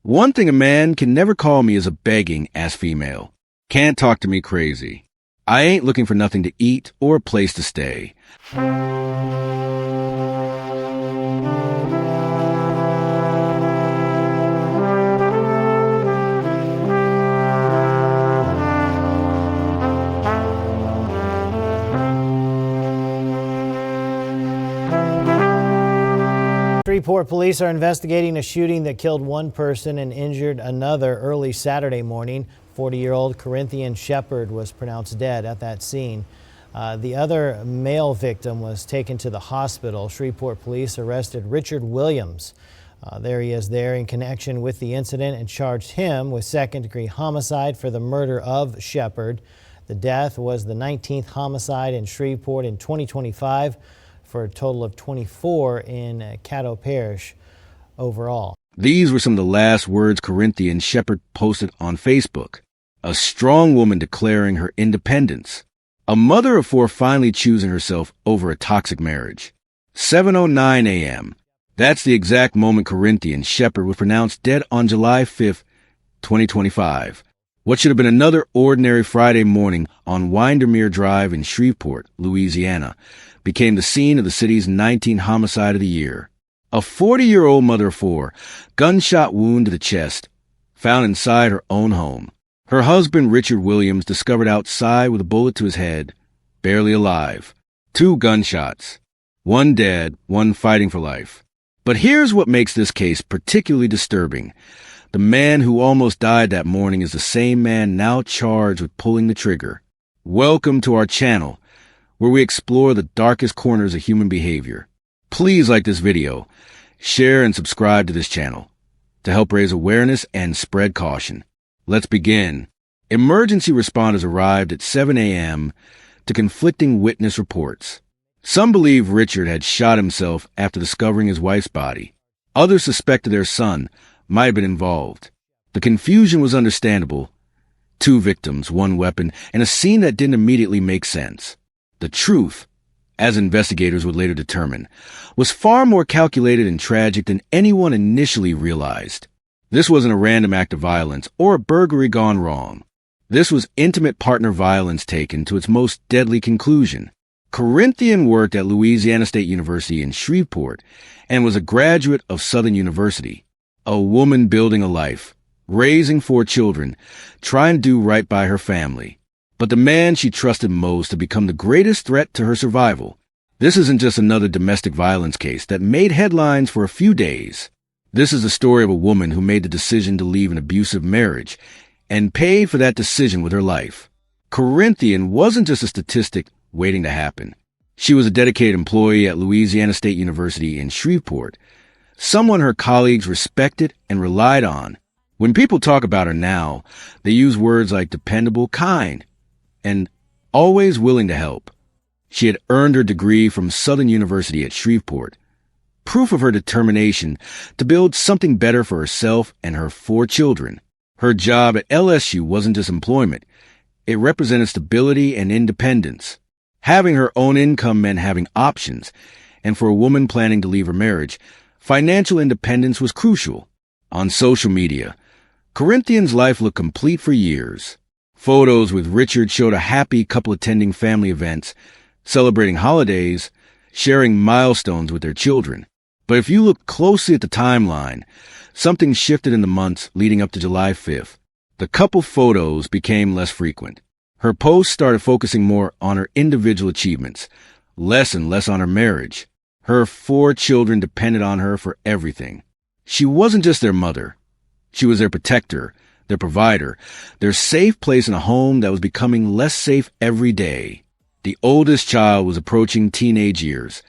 One thing a man can never call me is a begging ass female. Can't talk to me crazy. I ain't looking for nothing to eat or a place to stay. 'Shreveport police are investigating a shooting that killed one person and injured another early Saturday morning. 40-year-old Corinthian Shepard was pronounced dead at that scene. The other male victim was taken to the hospital. Shreveport police arrested Richard Williams. There he is there in connection with the incident and charged him with second-degree homicide for the murder of Shepard. The death was the 19th homicide in Shreveport in 2025. For a total of 24 in Caddo Parish overall. These were some of the last words Corinthian Shepard posted on Facebook. A strong woman declaring her independence. A mother of four finally choosing herself over a toxic marriage. 7:09 a.m. That's the exact moment Corinthian Shepard was pronounced dead on July 5th, 2025. What should have been another ordinary Friday morning on Windermere Drive in Shreveport, Louisiana, became the scene of the city's 19th homicide of the year. A 40-year-old mother of four, gunshot wound to the chest, found inside her own home. Her husband, Richard Williams, discovered outside with a bullet to his head, barely alive. 2 gunshots. One dead, one fighting for life. But here's what makes this case particularly disturbing. The man who almost died that morning is the same man now charged with pulling the trigger. Welcome to our channel, where we explore the darkest corners of human behavior. Please like this video, share and subscribe to this channel to help raise awareness and spread caution. Let's begin. Emergency responders arrived at 7 a.m. to conflicting witness reports. Some believe Richard had shot himself after discovering his wife's body. Others suspected their son might have been involved. The confusion was understandable. 2 victims, 1 weapon, and a scene that didn't immediately make sense. The truth, as investigators would later determine, was far more calculated and tragic than anyone initially realized. This wasn't a random act of violence or a burglary gone wrong. This was intimate partner violence taken to its most deadly conclusion. Corinthian worked at Louisiana State University in Shreveport and was a graduate of Southern University. A woman building a life, raising 4 children, trying to do right by her family. But the man she trusted most had become the greatest threat to her survival. This isn't just another domestic violence case that made headlines for a few days. This is the story of a woman who made the decision to leave an abusive marriage and paid for that decision with her life. Corinthian wasn't just a statistic waiting to happen. She was a dedicated employee at Louisiana State University in Shreveport, someone her colleagues respected and relied on. When people talk about her now, they use words like dependable, kind, and always willing to help. She had earned her degree from Southern University at Shreveport, proof of her determination to build something better for herself and her 4 children. Her job at LSU wasn't just employment. It represented stability and independence. Having her own income meant having options, and for a woman planning to leave her marriage, financial independence was crucial. On social media, Corinthian's life looked complete for years. Photos with Richard showed a happy couple attending family events, celebrating holidays, sharing milestones with their children. But if you look closely at the timeline, something shifted in the months leading up to July 5th. The couple photos became less frequent. Her posts started focusing more on her individual achievements, less and less on her marriage. Her 4 children depended on her for everything. She wasn't just their mother. She was their protector, their provider, their safe place in a home that was becoming less safe every day. The oldest child was approaching teenage years,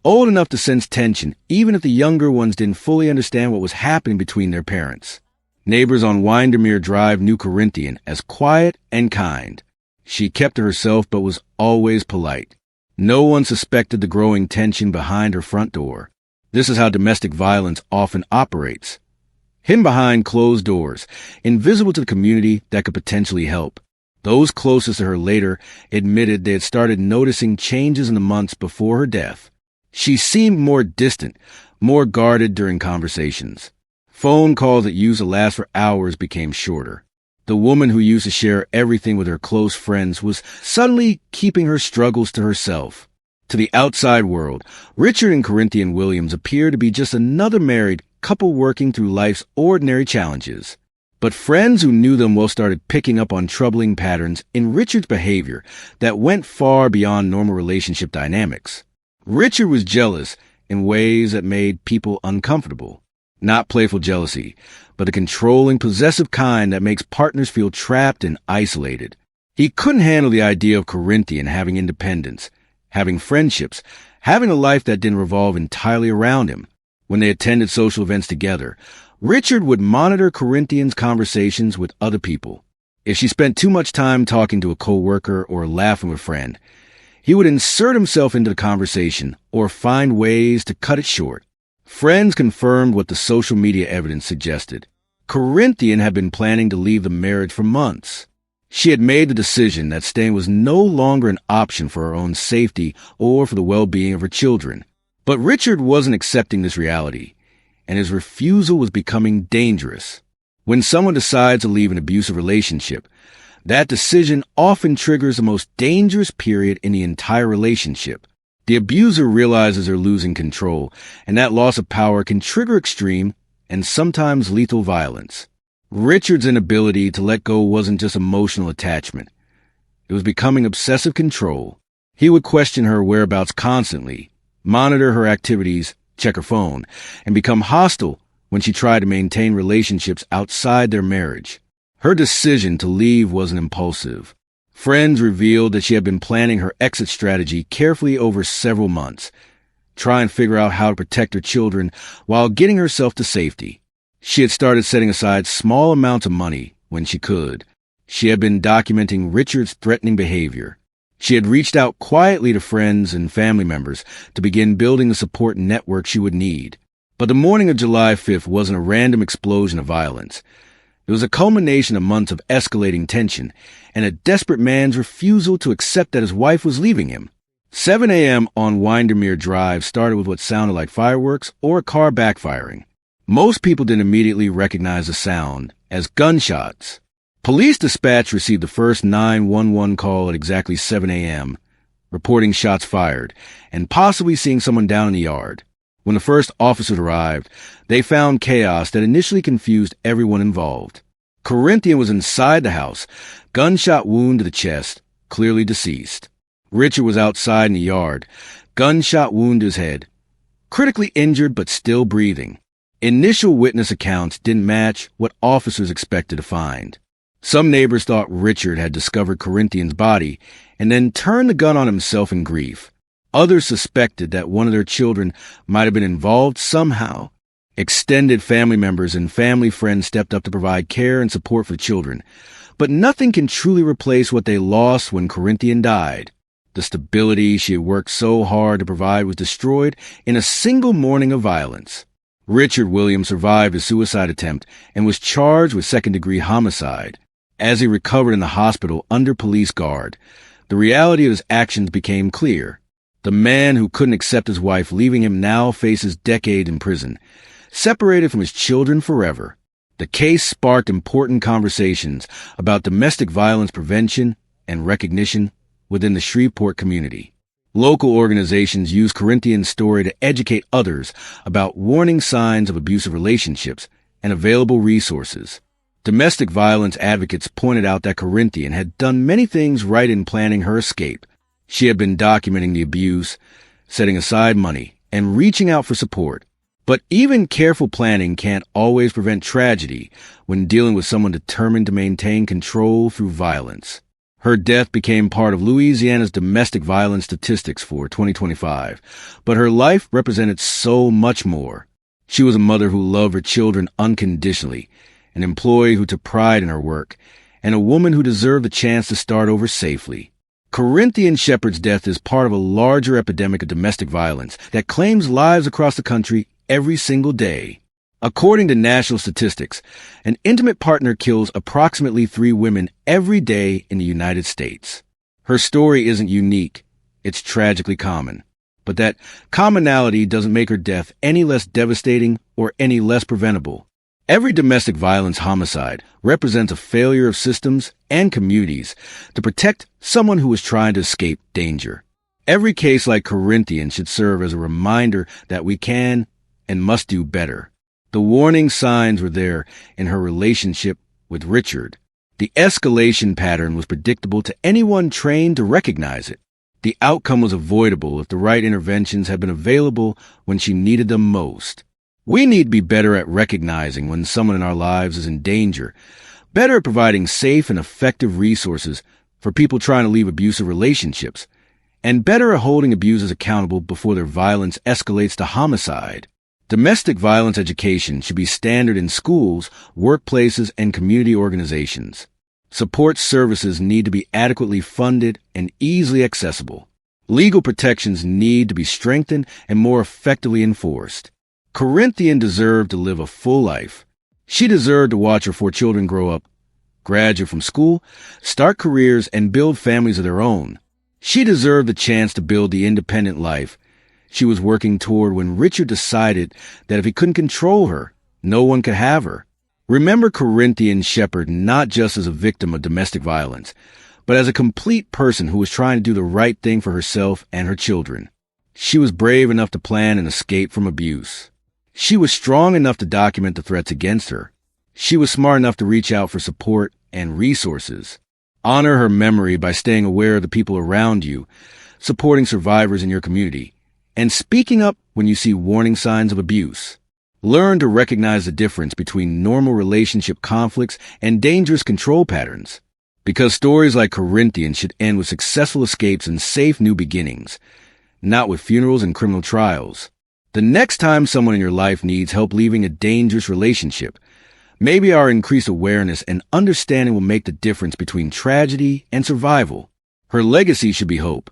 old enough to sense tension, even if the younger ones didn't fully understand what was happening between their parents. Neighbors on Windermere Drive knew Corinthian as quiet and kind. She kept to herself but was always polite. No one suspected the growing tension behind her front door. This is how domestic violence often operates. Hidden behind closed doors, invisible to the community that could potentially help. Those closest to her later admitted they had started noticing changes in the months before her death. She seemed more distant, more guarded during conversations. Phone calls that used to last for hours became shorter. The woman who used to share everything with her close friends was suddenly keeping her struggles to herself. To the outside world, Richard and Corinthian Williams appeared to be just another married couple working through life's ordinary challenges. But friends who knew them well started picking up on troubling patterns in Richard's behavior that went far beyond normal relationship dynamics. Richard was jealous in ways that made people uncomfortable. Not playful jealousy, but the controlling, possessive kind that makes partners feel trapped and isolated. He couldn't handle the idea of Corinthian having independence, having friendships, having a life that didn't revolve entirely around him. When they attended social events together, Richard would monitor Corinthian's conversations with other people. If she spent too much time talking to a coworker or laughing with a friend, he would insert himself into the conversation or find ways to cut it short. Friends confirmed what the social media evidence suggested. Corinthian had been planning to leave the marriage for months. She had made the decision that staying was no longer an option for her own safety or for the well-being of her children. But Richard wasn't accepting this reality, and his refusal was becoming dangerous. When someone decides to leave an abusive relationship, that decision often triggers the most dangerous period in the entire relationship. The abuser realizes they're losing control, and that loss of power can trigger extreme and sometimes lethal violence. Richard's inability to let go wasn't just emotional attachment. It was becoming obsessive control. He would question her whereabouts constantly, monitor her activities, check her phone, and become hostile when she tried to maintain relationships outside their marriage. Her decision to leave wasn't impulsive. Friends revealed that she had been planning her exit strategy carefully over several months, trying to figure out how to protect her children while getting herself to safety. She had started setting aside small amounts of money when she could. She had been documenting Richard's threatening behavior. She had reached out quietly to friends and family members to begin building the support network she would need. But the morning of July 5th wasn't a random explosion of violence. It was a culmination of months of escalating tension and a desperate man's refusal to accept that his wife was leaving him. 7 a.m. on Windermere Drive started with what sounded like fireworks or a car backfiring. Most people didn't immediately recognize the sound as gunshots. Police dispatch received the first 911 call at exactly 7 a.m., reporting shots fired and possibly seeing someone down in the yard. When the first officers arrived, they found chaos that initially confused everyone involved. Corinthian was inside the house, gunshot wound to the chest, clearly deceased. Richard was outside in the yard, gunshot wound to his head, critically injured but still breathing. Initial witness accounts didn't match what officers expected to find. Some neighbors thought Richard had discovered Corinthian's body and then turned the gun on himself in grief. Others suspected that one of their children might have been involved somehow. Extended family members and family friends stepped up to provide care and support for the children. But nothing can truly replace what they lost when Corinthian died. The stability she had worked so hard to provide was destroyed in a single morning of violence. Richard Williams survived a suicide attempt and was charged with second-degree homicide. As he recovered in the hospital under police guard, the reality of his actions became clear. The man who couldn't accept his wife leaving him now faces decades in prison, separated from his children forever. The case sparked important conversations about domestic violence prevention and recognition within the Shreveport community. Local organizations use Corinthian's story to educate others about warning signs of abusive relationships and available resources. Domestic violence advocates pointed out that Corinthian had done many things right in planning her escape. She had been documenting the abuse, setting aside money, and reaching out for support. But even careful planning can't always prevent tragedy when dealing with someone determined to maintain control through violence. Her death became part of Louisiana's domestic violence statistics for 2025, but her life represented so much more. She was a mother who loved her children unconditionally, an employee who took pride in her work, and a woman who deserved the chance to start over safely. Corinthian Shepard's death is part of a larger epidemic of domestic violence that claims lives across the country every single day. According to national statistics, an intimate partner kills approximately 3 women every day in the United States. Her story isn't unique, it's tragically common. But that commonality doesn't make her death any less devastating or any less preventable. Every domestic violence homicide represents a failure of systems and communities to protect someone who is trying to escape danger. Every case like Corinthian should serve as a reminder that we can and must do better. The warning signs were there in her relationship with Richard. The escalation pattern was predictable to anyone trained to recognize it. The outcome was avoidable if the right interventions had been available when she needed them most. We need to be better at recognizing when someone in our lives is in danger, better at providing safe and effective resources for people trying to leave abusive relationships, and better at holding abusers accountable before their violence escalates to homicide. Domestic violence education should be standard in schools, workplaces, and community organizations. Support services need to be adequately funded and easily accessible. Legal protections need to be strengthened and more effectively enforced. Corinthian deserved to live a full life. She deserved to watch her 4 children grow up, graduate from school, start careers, and build families of their own. She deserved the chance to build the independent life she was working toward when Richard decided that if he couldn't control her, no one could have her. Remember Corinthian Shepard not just as a victim of domestic violence, but as a complete person who was trying to do the right thing for herself and her children. She was brave enough to plan an escape from abuse. She was strong enough to document the threats against her. She was smart enough to reach out for support and resources. Honor her memory by staying aware of the people around you, supporting survivors in your community, and speaking up when you see warning signs of abuse. Learn to recognize the difference between normal relationship conflicts and dangerous control patterns. Because stories like Corinthian should end with successful escapes and safe new beginnings, not with funerals and criminal trials. The next time someone in your life needs help leaving a dangerous relationship, maybe our increased awareness and understanding will make the difference between tragedy and survival. Her legacy should be hope.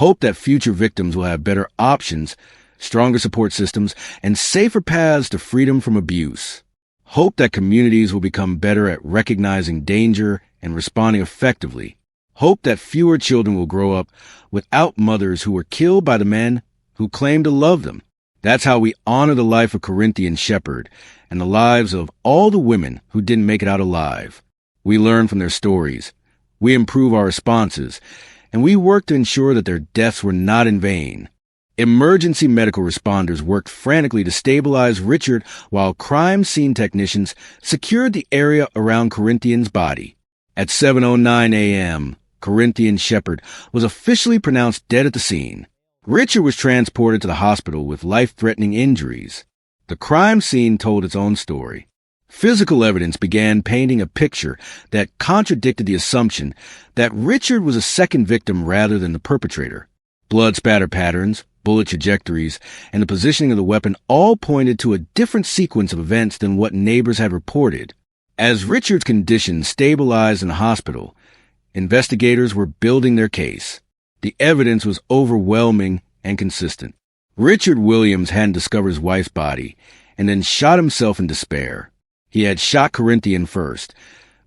Hope that future victims will have better options, stronger support systems, and safer paths to freedom from abuse. Hope that communities will become better at recognizing danger and responding effectively. Hope that fewer children will grow up without mothers who were killed by the men who claimed to love them. That's how we honor the life of Corinthian Shepard and the lives of all the women who didn't make it out alive. We learn from their stories. We improve our responses, and we work to ensure that their deaths were not in vain. Emergency medical responders worked frantically to stabilize Richard while crime scene technicians secured the area around Corinthian's body. At 7:09 a.m., Corinthian Shepard was officially pronounced dead at the scene. Richard was transported to the hospital with life-threatening injuries. The crime scene told its own story. Physical evidence began painting a picture that contradicted the assumption that Richard was a second victim rather than the perpetrator. Blood spatter patterns, bullet trajectories, and the positioning of the weapon all pointed to a different sequence of events than what neighbors had reported. As Richard's condition stabilized in the hospital, investigators were building their case. The evidence was overwhelming and consistent. Richard Williams hadn't discovered his wife's body and then shot himself in despair. He had shot Corinthian first,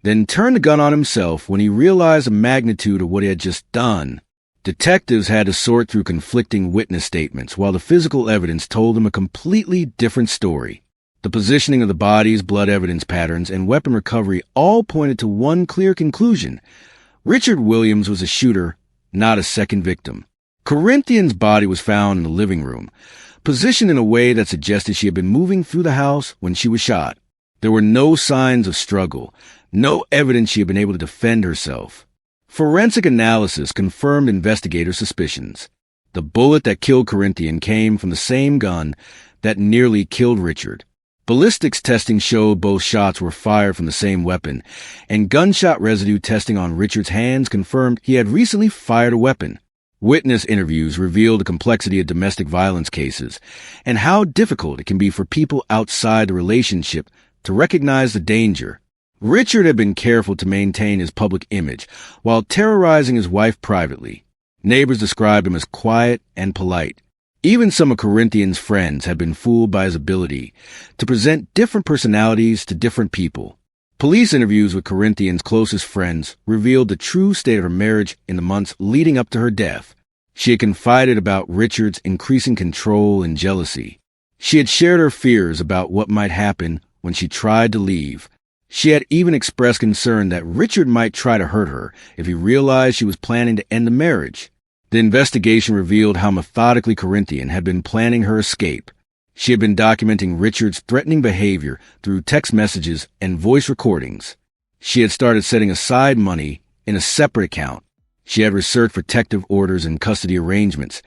then turned the gun on himself when he realized the magnitude of what he had just done. Detectives had to sort through conflicting witness statements while the physical evidence told them a completely different story. The positioning of the bodies, blood evidence patterns, and weapon recovery all pointed to one clear conclusion. Richard Williams was a shooter, not a second victim. Corinthian's body was found in the living room, positioned in a way that suggested she had been moving through the house when she was shot. There were no signs of struggle, no evidence she had been able to defend herself. Forensic analysis confirmed investigators' suspicions. The bullet that killed Corinthian came from the same gun that nearly killed Richard. Ballistics testing showed both shots were fired from the same weapon, and gunshot residue testing on Richard's hands confirmed he had recently fired a weapon. Witness interviews revealed the complexity of domestic violence cases and how difficult it can be for people outside the relationship to recognize the danger. Richard had been careful to maintain his public image while terrorizing his wife privately. Neighbors described him as quiet and polite. Even some of Corinthian's friends had been fooled by his ability to present different personalities to different people. Police interviews with Corinthian's closest friends revealed the true state of her marriage in the months leading up to her death. She had confided about Richard's increasing control and jealousy. She had shared her fears about what might happen when she tried to leave. She had even expressed concern that Richard might try to hurt her if he realized she was planning to end the marriage. The investigation revealed how methodically Corinthian had been planning her escape. She had been documenting Richard's threatening behavior through text messages and voice recordings. She had started setting aside money in a separate account. She had researched protective orders and custody arrangements,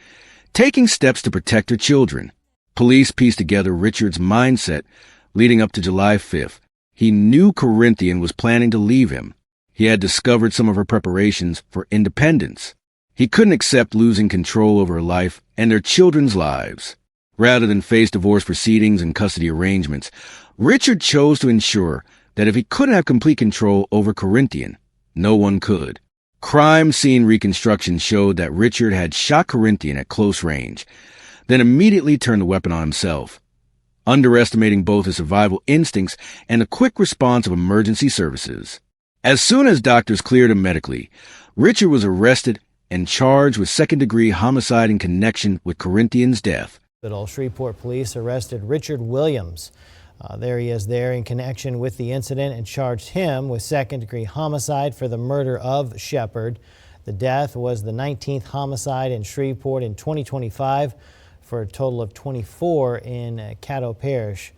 taking steps to protect her children. Police pieced together Richard's mindset leading up to July 5th. He knew Corinthian was planning to leave him. He had discovered some of her preparations for independence. He couldn't accept losing control over her life and their children's lives. Rather than face divorce proceedings and custody arrangements, Richard chose to ensure that if he couldn't have complete control over Corinthian, no one could. Crime scene reconstruction showed that Richard had shot Corinthian at close range, then immediately turned the weapon on himself, underestimating both his survival instincts and the quick response of emergency services. As soon as doctors cleared him medically, Richard was arrested and charged with second-degree homicide in connection with Corinthian's death. Shreveport police arrested Richard Williams. There he is there in connection with the incident and charged him with second-degree homicide for the murder of Shepard. The death was the 19th homicide in Shreveport in 2025 for a total of 24 in Caddo Parish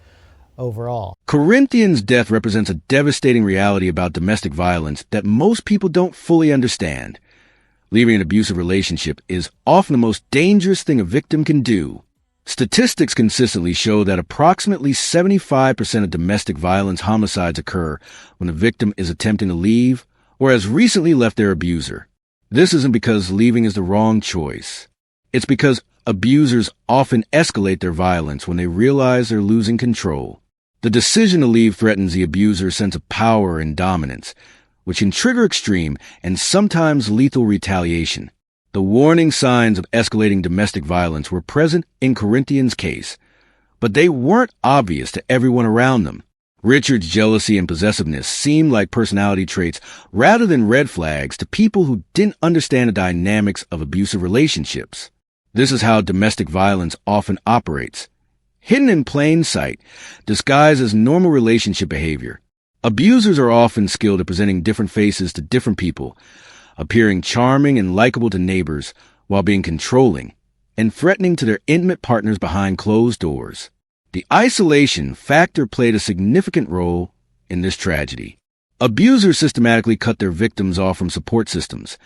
overall. Corinthian's death represents a devastating reality about domestic violence that most people don't fully understand. Leaving an abusive relationship is often the most dangerous thing a victim can do. Statistics consistently show that approximately 75% of domestic violence homicides occur when the victim is attempting to leave or has recently left their abuser. This isn't because leaving is the wrong choice. It's because abusers often escalate their violence when they realize they're losing control. The decision to leave threatens the abuser's sense of power and dominance, which can trigger extreme and sometimes lethal retaliation. The warning signs of escalating domestic violence were present in Corinthian's case, but they weren't obvious to everyone around them. Richard's jealousy and possessiveness seemed like personality traits rather than red flags to people who didn't understand the dynamics of abusive relationships. This is how domestic violence often operates. Hidden in plain sight, disguised as normal relationship behavior. Abusers are often skilled at presenting different faces to different people, appearing charming and likable to neighbors while being controlling and threatening to their intimate partners behind closed doors. The isolation factor played a significant role in this tragedy. Abusers systematically cut their victims off from support systems,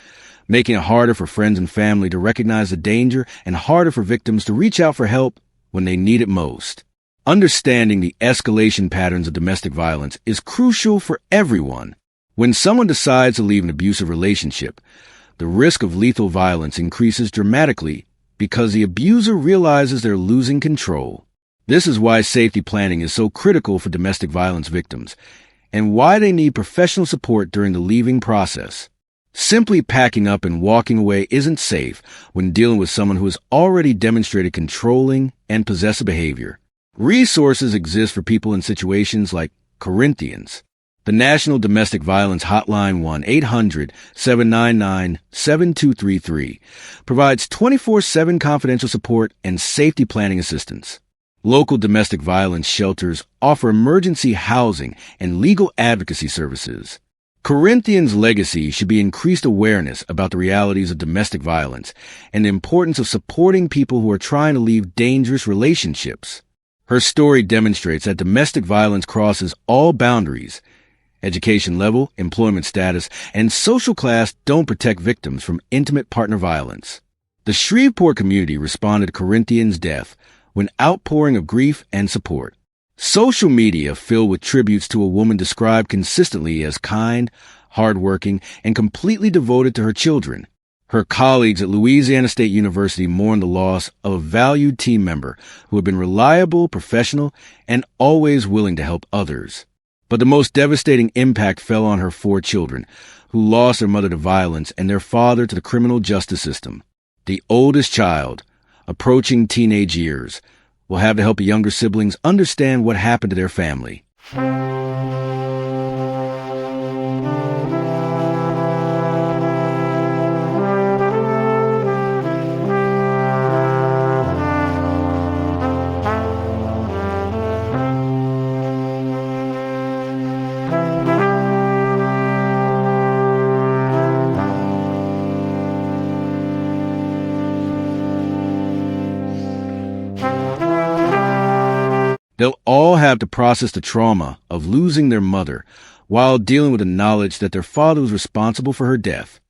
making it harder for friends and family to recognize the danger and harder for victims to reach out for help when they need it most. Understanding the escalation patterns of domestic violence is crucial for everyone. When someone decides to leave an abusive relationship, the risk of lethal violence increases dramatically because the abuser realizes they're losing control. This is why safety planning is so critical for domestic violence victims and why they need professional support during the leaving process. Simply packing up and walking away isn't safe when dealing with someone who has already demonstrated controlling and possessive behavior. Resources exist for people in situations like Corinthian's. The National Domestic Violence Hotline 1-800-799-7233 provides 24/7 confidential support and safety planning assistance. Local domestic violence shelters offer emergency housing and legal advocacy services. Corinthian's legacy should be increased awareness about the realities of domestic violence and the importance of supporting people who are trying to leave dangerous relationships. Her story demonstrates that domestic violence crosses all boundaries. Education level, employment status, and social class don't protect victims from intimate partner violence. The Shreveport community responded to Corinthian's death with an outpouring of grief and support. Social media filled with tributes to a woman described consistently as kind, hardworking, and completely devoted to her children. Her colleagues at Louisiana State University mourned the loss of a valued team member who had been reliable, professional, and always willing to help others. But the most devastating impact fell on her 4 children, who lost their mother to violence and their father to the criminal justice system. The oldest child, approaching teenage years, will have to help younger siblings understand what happened to their family. They'll all have to process the trauma of losing their mother while dealing with the knowledge that their father was responsible for her death.